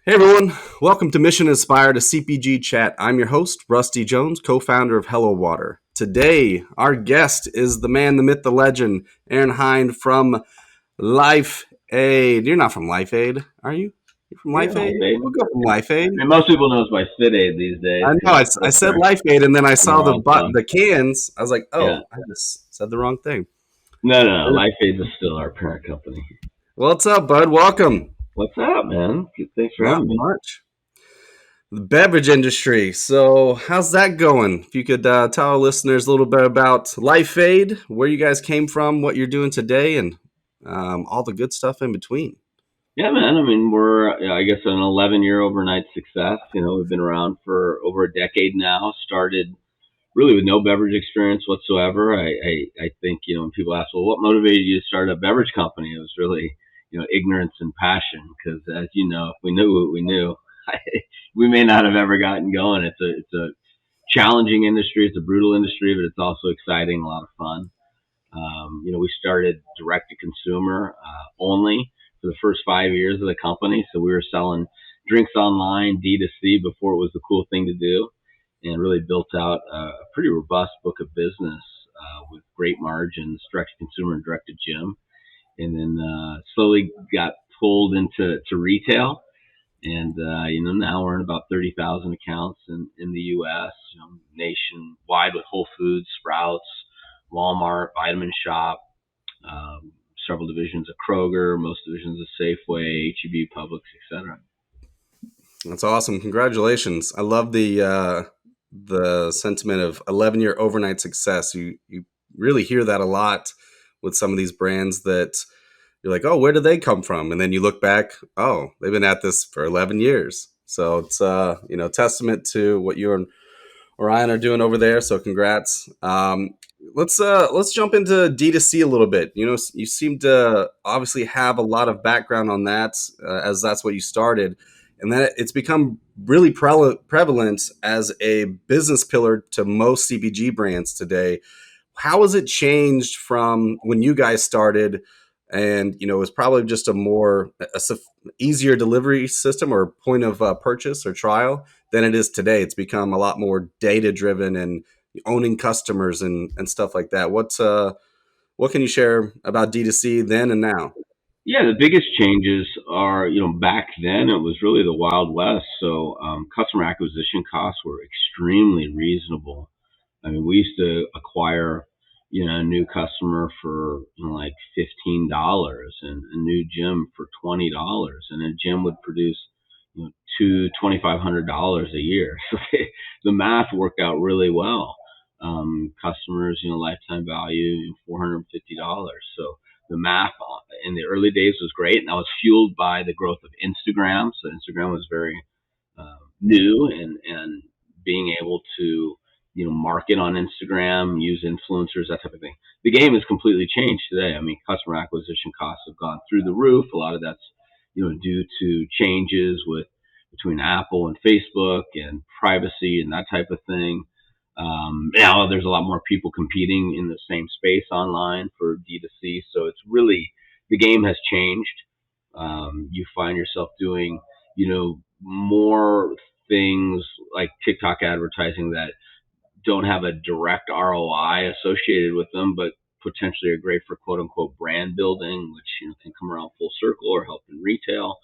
Hey everyone, welcome to Mission Inspired, a CPG chat. I'm your host, Rusty Jones, co-founder of Hello Water. Today, our guest is the man, the myth, the legend, Aaron Hinde from LifeAid. You're not from LifeAid, are you? You're from Yeah, LifeAid? LifeAid. We'll go from I LifeAid. mean, most people know us by FitAid these days I know, because I that's said our LifeAid, and then I saw more awesome. the cans. I was like, Yeah. oh, I just said the wrong thing. No. LifeAid is still our parent company. What's up, bud? Welcome. What's up, man? Thanks for Not having me. much. The beverage industry. So, how's that going? If you could tell our listeners a little bit about LifeAid, where you guys came from, what you're doing today, and all the good stuff in between. Yeah, man. I mean, we're I guess an 11-year overnight success. We've been around for over a decade now. Started really with no beverage experience whatsoever. I think when people ask, well, what motivated you to start a beverage company? It was really ignorance and passion. Because as you know, if we knew what we knew, we may not have ever gotten going. It's a challenging industry. It's a brutal industry, but it's also exciting, a lot of fun. We started direct to consumer only for the first 5 years of the company. So we were selling drinks online, D2C, before it was the cool thing to do, and really built out a pretty robust book of business with great margins, direct to consumer and direct to gym. And then slowly got pulled into retail. And now we're in about 30,000 accounts in the U.S. Nationwide with Whole Foods, Sprouts, Walmart, Vitamin Shop, several divisions of Kroger, most divisions of Safeway, HEB, Publix, etc. That's awesome. Congratulations. I love the sentiment of 11-year overnight success. You really hear that a lot with some of these brands that you're like, oh, where did they come from? And then you look back, oh, they've been at this for 11 years. So it's testament to what you and Orion are doing over there. So congrats. Let's jump into D2C a little bit. You seem to obviously have a lot of background on that, as that's what you started, and that it's become really prevalent as a business pillar to most CPG brands today. How has it changed from when you guys started? And it was probably just easier delivery system or point of purchase or trial than it is today. It's become a lot more data driven and owning customers and stuff like that. What can you share about D2C then and now? Yeah, the biggest changes are, back then it was really the Wild West. So customer acquisition costs were extremely reasonable. I mean, we used to acquire, a new customer for like $15 and a new gym for $20, and a gym would produce $2,500 a year. So the math worked out really well. Customers, lifetime value $450. So the math in the early days was great, and that was fueled by the growth of Instagram. So Instagram was very new, and being able to market on Instagram, use influencers, that type of thing. The game has completely changed today. I mean, customer acquisition costs have gone through the roof. A lot of that's due to changes with between Apple and Facebook and privacy and that type of thing. Now there's a lot more people competing in the same space online for D2C, so it's really the game has changed. You find yourself doing more things like TikTok advertising that don't have a direct ROI associated with them, but potentially are great for quote unquote brand building, which can come around full circle or help in retail.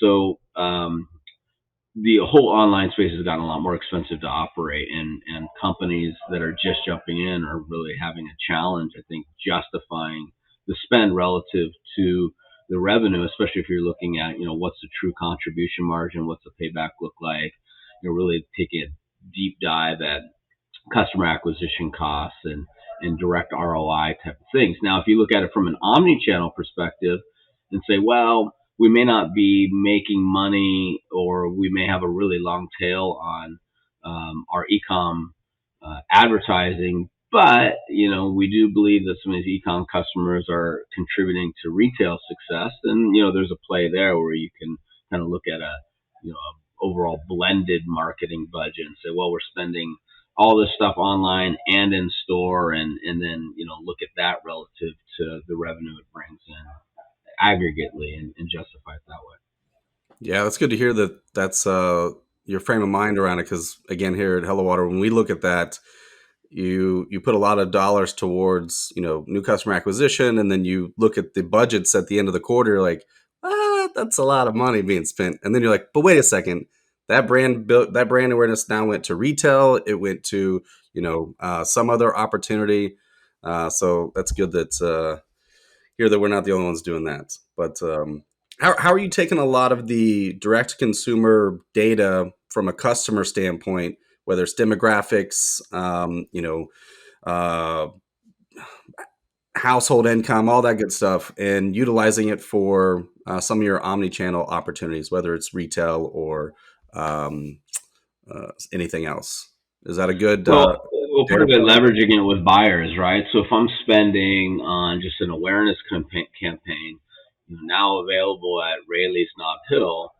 So the whole online space has gotten a lot more expensive to operate, and companies that are just jumping in are really having a challenge, I think, justifying the spend relative to the revenue, especially if you're looking at, what's the true contribution margin, what's the payback look like, really taking a deep dive at customer acquisition costs and direct ROI type of things. Now, if you look at it from an omni-channel perspective and say, well, we may not be making money, or we may have a really long tail on our e-com advertising, but we do believe that some of these e-com customers are contributing to retail success, and there's a play there where you can kind of look at a overall blended marketing budget and say, well, we're spending all this stuff online and in store, and then look at that relative to the revenue it brings in aggregately, and justify it that way. Yeah, that's good to hear that that's your frame of mind around it. Because again, here at Hello Water, when we look at that, you put a lot of dollars towards new customer acquisition, and then you look at the budgets at the end of the quarter, like that's a lot of money being spent, and then you're like, but wait a second, that brand awareness now went to retail, it went to some other opportunity. So that's good that here that we're not the only ones doing that. But how are you taking a lot of the direct consumer data from a customer standpoint, whether it's demographics, uh, household income, all that good stuff, and utilizing it for some of your omni-channel opportunities, whether it's retail or um, anything else? Is that a good Well, part data of it point? leveraging it with buyers, right? So if I'm spending on just an awareness campaign, now available at Rayleigh's Nob Hill,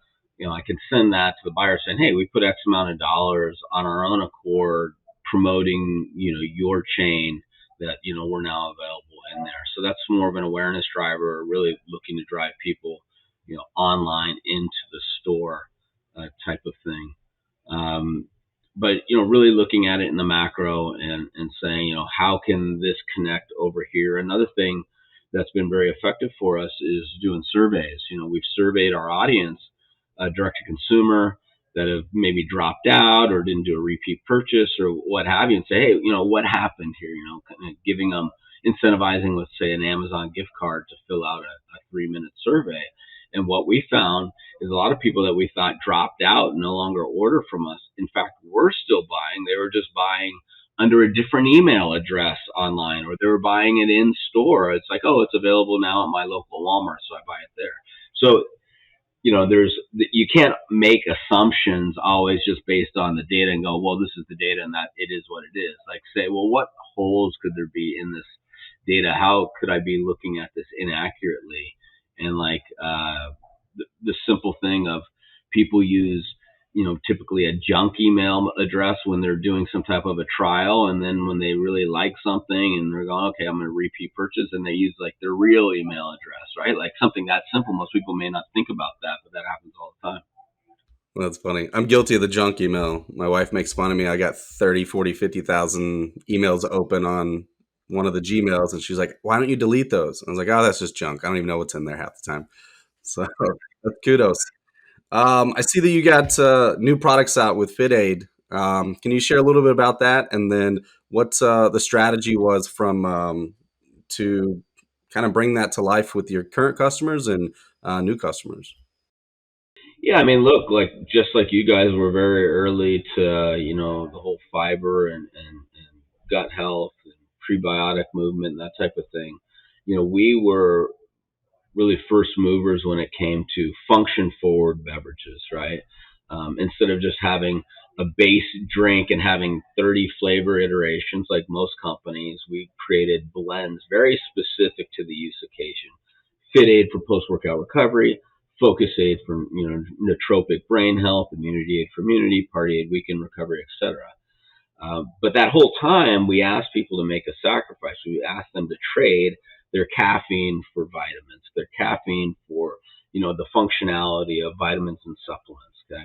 I can send that to the buyer saying, "Hey, we put X amount of dollars on our own accord promoting, your chain that we're now available in there." So that's more of an awareness driver, really looking to drive people, online into the store, type of thing. Um, but really looking at it in the macro and saying, how can this connect over here? Another thing that's been very effective for us is doing surveys. We've surveyed our audience, direct to consumer, that have maybe dropped out or didn't do a repeat purchase or what have you, and say, hey, what happened here? Kind of giving them, incentivizing, let's say, an Amazon gift card to fill out a 3-minute survey. And what we found is a lot of people that we thought dropped out and no longer order from us, in fact, were still buying. They were just buying under a different email address online, or they were buying it in store. It's like, oh, it's available now at my local Walmart, so I buy it there. So there's, you can't make assumptions always just based on the data and go, well, this is the data and that it is what it is. Like, say, well, what holes could there be in this data? How could I be looking at this inaccurately? And like, the simple thing of people use, typically a junk email address when they're doing some type of a trial, and then when they really like something and they're going, okay, I'm going to repeat purchase, and they use like their real email address, right? Like something that simple. Most people may not think about that, but that happens all the time. That's funny. I'm guilty of the junk email. My wife makes fun of me. I got 30, 40, 50,000 emails open on one of the Gmails, and she's like, why don't you delete those? I was like, oh, that's just junk. I don't even know what's in there half the time. So that's kudos. I see that you got new products out with FitAid. Can you share a little bit about that? And then what the strategy was from to kind of bring that to life with your current customers and new customers? Yeah, I mean, look, like just like you guys were very early to, the whole fiber and gut health and prebiotic movement and that type of thing. We were really first movers when it came to function forward beverages, right? Instead of just having a base drink and having 30 flavor iterations like most companies, we created blends very specific to the use occasion. Fit Aid for post workout recovery, Focus Aid for nootropic brain health, Immunity Aid for immunity, Party Aid weekend recovery, etc. But that whole time, we asked people to make a sacrifice. We asked them to trade their caffeine for vitamins, their caffeine for the functionality of vitamins and supplements. Okay,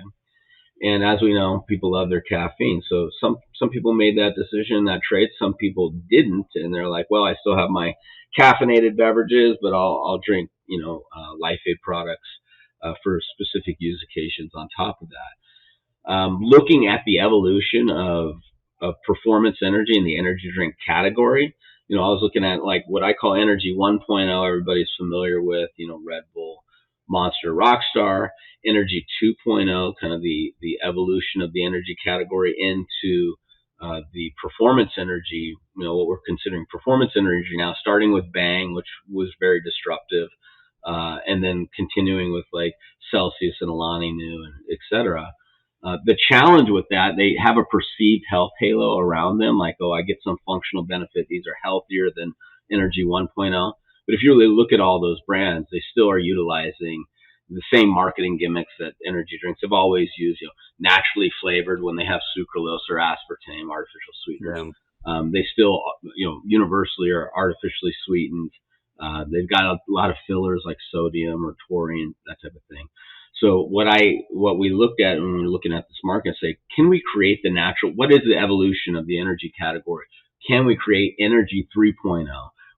and as we know, people love their caffeine. So some people made that decision, that trade. Some people didn't, and they're like, well, I still have my caffeinated beverages, but I'll drink LifeAid products for specific use occasions on top of that. Looking at the evolution of performance energy in the energy drink category. I was looking at like what I call Energy 1.0. Everybody's familiar with, Red Bull, Monster, Rockstar. Energy 2.0, kind of the evolution of the energy category into the performance energy. What we're considering performance energy now, starting with Bang, which was very disruptive, and then continuing with like Celsius and Alani Nu and etc. The challenge with that, they have a perceived health halo around them, like, oh, I get some functional benefit. These are healthier than Energy 1.0. But if you really look at all those brands, they still are utilizing the same marketing gimmicks that energy drinks have always used. Naturally flavored when they have sucralose or aspartame, artificial sweeteners. Yeah. They still, universally are artificially sweetened. They've got a lot of fillers like sodium or taurine, that type of thing. So what we looked at when we were looking at this market, say, can we create the natural? What is the evolution of the energy category? Can we create Energy 3.0,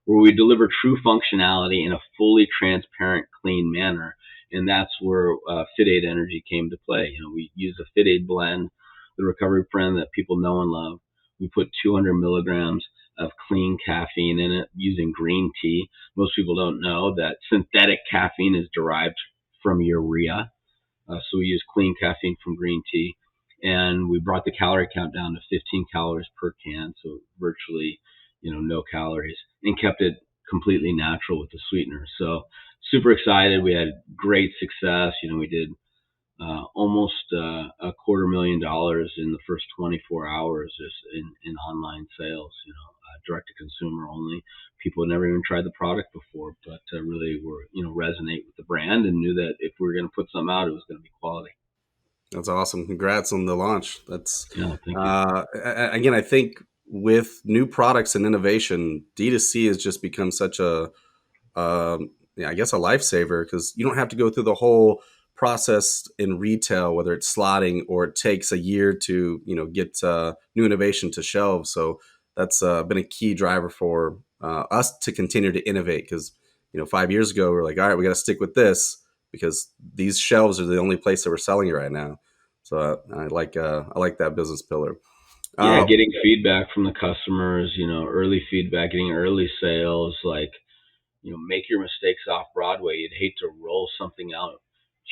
where we deliver true functionality in a fully transparent, clean manner? And that's where FitAid Energy came to play. We use a FitAid blend, the recovery blend that people know and love. We put 200 milligrams of clean caffeine in it using green tea. Most people don't know that synthetic caffeine is derived from urea. So we use clean caffeine from green tea, and we brought the calorie count down to 15 calories per can, so virtually, no calories, and kept it completely natural with the sweetener. So super excited. We had great success. We did almost $250,000 in the first 24 hours just in online sales, direct to consumer only. People had never even tried the product before, but really were, resonate with the brand and knew that if we were going to put something out, it was going to be quality. That's awesome. Congrats on the launch. That's Yeah, thank you. again, I think with new products and innovation, D2C has just become such a yeah, I guess a lifesaver because you don't have to go through the whole process in retail, whether it's slotting or it takes a year to get new innovation to shelves. So that's been a key driver for us to continue to innovate because 5 years ago we are like, all right, we got to stick with this because these shelves are the only place that we're selling it right now. So I like that business pillar. Yeah, Uh, getting feedback from the customers, early feedback, getting early sales, like, make your mistakes off Broadway. You'd hate to roll something out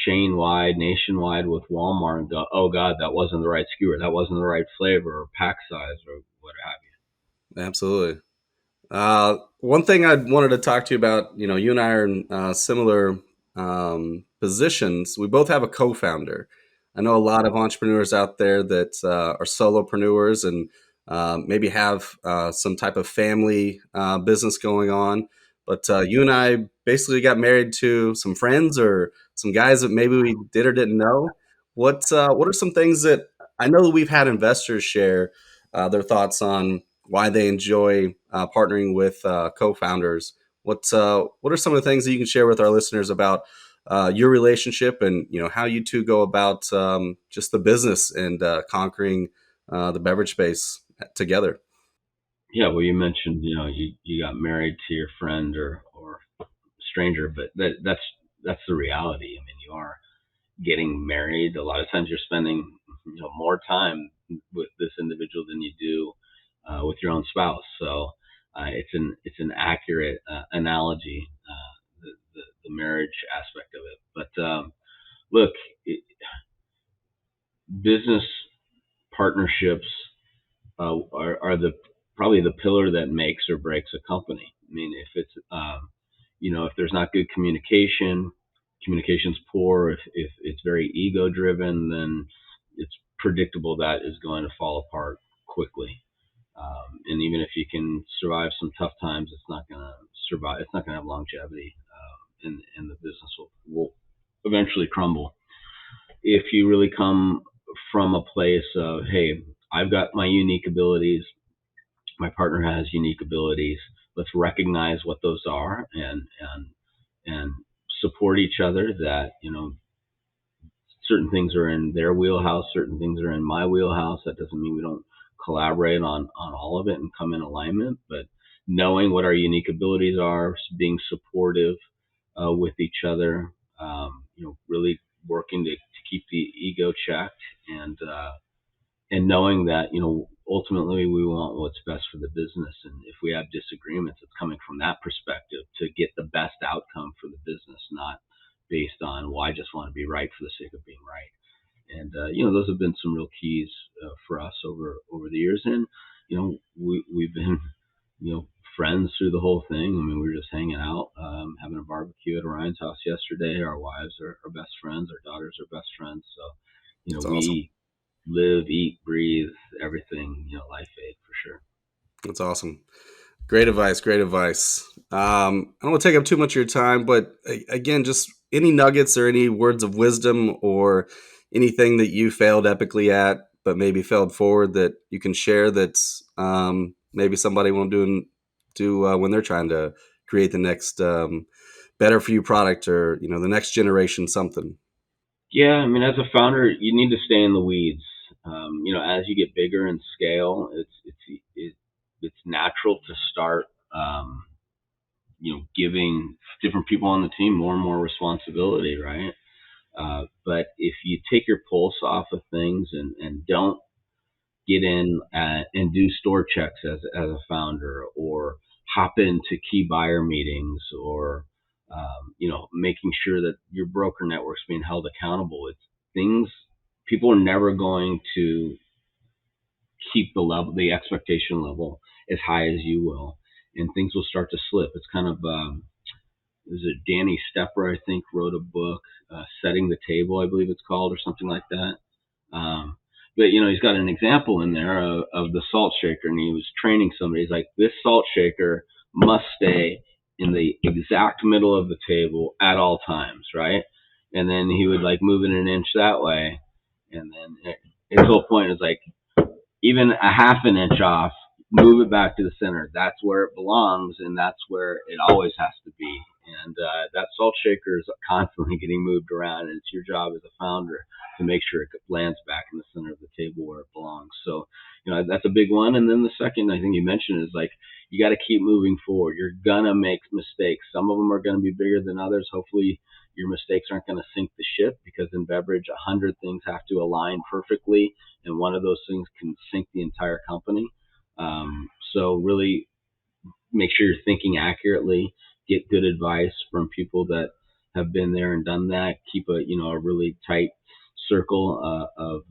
chain wide, nationwide with Walmart and go, oh God, that wasn't the right skewer, that wasn't the right flavor or pack size or what have Absolutely. One thing I wanted to talk to you about, you and I are in similar positions. We both have a co-founder. I know a lot of entrepreneurs out there that are solopreneurs and maybe have some type of family business going on. But you and I basically got married to some friends or some guys that maybe we did or didn't know. What are some things that I know that we've had investors share their thoughts on why they enjoy partnering with co-founders. What are some of the things that you can share with our listeners about your relationship and how you two go about just the business and conquering the beverage space together? you. Yeah, well, you mentioned, you got married to your friend or stranger, but that's the reality. I mean, you are getting married. A lot of times you're spending, more time with this individual than you do with your own spouse. So it's an accurate analogy, the marriage aspect of it. But look, business partnerships are the probably the pillar that makes or breaks a company. I mean, if it's if there's not good communication, communication's poor. If it's very ego driven, then it's predictable that is going to fall apart quickly. And even if you can survive some tough times, it's not going to survive. It's not going to have longevity, and the business will eventually crumble. If you really come from a place of, hey, I've got my unique abilities, my partner has unique abilities. Let's recognize what those are and support each other. That certain things are in their wheelhouse, certain things are in my wheelhouse. That doesn't mean we don't collaborate on all of it and come in alignment, but knowing what our unique abilities are, being supportive with each other, really working to keep the ego checked, and knowing that ultimately we want what's best for the business, and if we have disagreements, it's coming from that perspective to get the best outcome for the business, not based on, well, I just want to be right for the sake of being right. And those have been some real keys for us over the years, and we've been friends through the whole thing. I mean, we were just hanging out, having a barbecue at Orion's house yesterday. Our wives are best friends, our daughters are best friends. So That's awesome. we live, eat, breathe everything, life aid for sure. That's awesome. Great advice. Great advice. I don't want to take up too much of your time, but again, just any nuggets or any words of wisdom or anything that you failed epically at, but maybe failed forward that you can share that's maybe somebody won't do when they're trying to create the next better for you product or the next generation something. Yeah, I mean, as a founder, you need to stay in the weeds. As you get bigger in scale, it's natural to start, giving different people on the team more and more responsibility, right? But if you take your pulse off of things and don't get in and do store checks as a founder, or hop into key buyer meetings, or making sure that your broker network's being held accountable. It's things People are never going to keep the expectation level as high as you will, and things will start to slip. It's kind of is it Danny Stepper, I think, wrote a book, Setting the Table, I believe it's called, or something like that. Um, but he's got an example in there of the salt shaker, and he was training somebody. He's like, this salt shaker must stay in the exact middle of the table at all times, right? And then he would like move it an inch that way, and then his whole point is like, even a half an inch off, move it back to the center. That's where it belongs, and that's where it always has to be. And that salt shaker is constantly getting moved around, and it's your job as a founder to make sure it lands back in the center of the table where it belongs. So, that's a big one. And then the second, I think you mentioned, is like, you got to keep moving forward. You're gonna make mistakes. Some of them are gonna be bigger than others. Hopefully, your mistakes aren't going to sink the ship, because in beverage, 100 things have to align perfectly, and one of those things can sink the entire company. So really make sure you're thinking accurately. Get good advice from people that have been there and done that. Keep a really tight circle of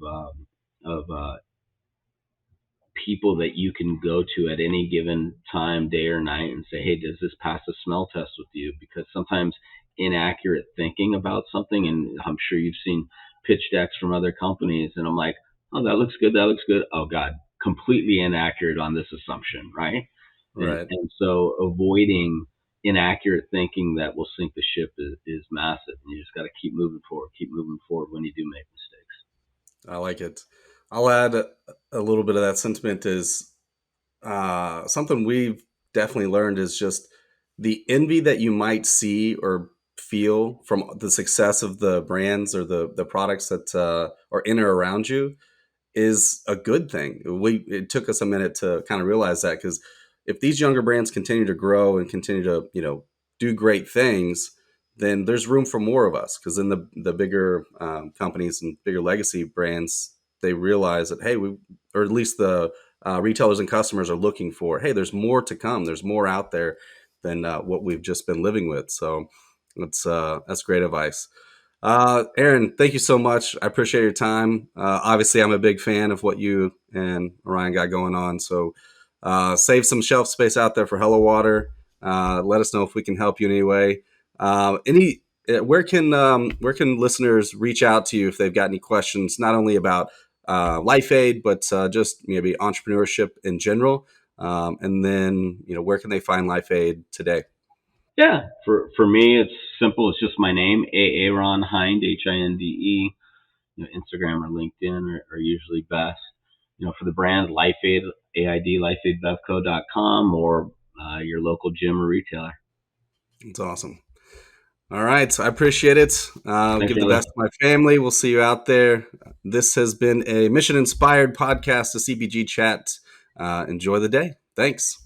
people that you can go to at any given time, day or night, and say, hey, does this pass a smell test with you? Because sometimes inaccurate thinking about something, and I'm sure you've seen pitch decks from other companies, and I'm like, oh, that looks good. That looks good. Oh, God, completely inaccurate on this assumption, right? And, Right. and so avoiding inaccurate thinking that will sink the ship is massive. And you just got to keep moving forward when you do make mistakes. I like it. I'll add a little bit of that sentiment is something we've definitely learned is just the envy that you might see or feel from the success of the brands or the products that are in or around you is a good thing. It took us a minute to kind of realize that, because if these younger brands continue to grow and continue to do great things, then there's room for more of us. Because then the bigger companies and bigger legacy brands, they realize that, hey, or at least the retailers and customers are looking for, hey, there's more to come. There's more out there than what we've just been living with. So that's great advice. Aaron, thank you so much. I appreciate your time. Obviously, I'm a big fan of what you and Ryan got going on. So save some shelf space out there for Hello Water. Let us know if we can help you in any way. Any where can listeners reach out to you if they've got any questions, not only about LifeAid, but just maybe entrepreneurship in general? And then where can they find LifeAid today? Yeah, for me, it's simple. It's just my name, Aaron Hinde, Hinde. Instagram or LinkedIn are usually best. For the brand, LifeAid, AID, LifeAidBevco.com, or your local gym or retailer. It's awesome. All right. I appreciate it. Thanks, Give the brother. best to my family. We'll see you out there. This has been a mission inspired podcast, a CPG chat. Enjoy the day. Thanks.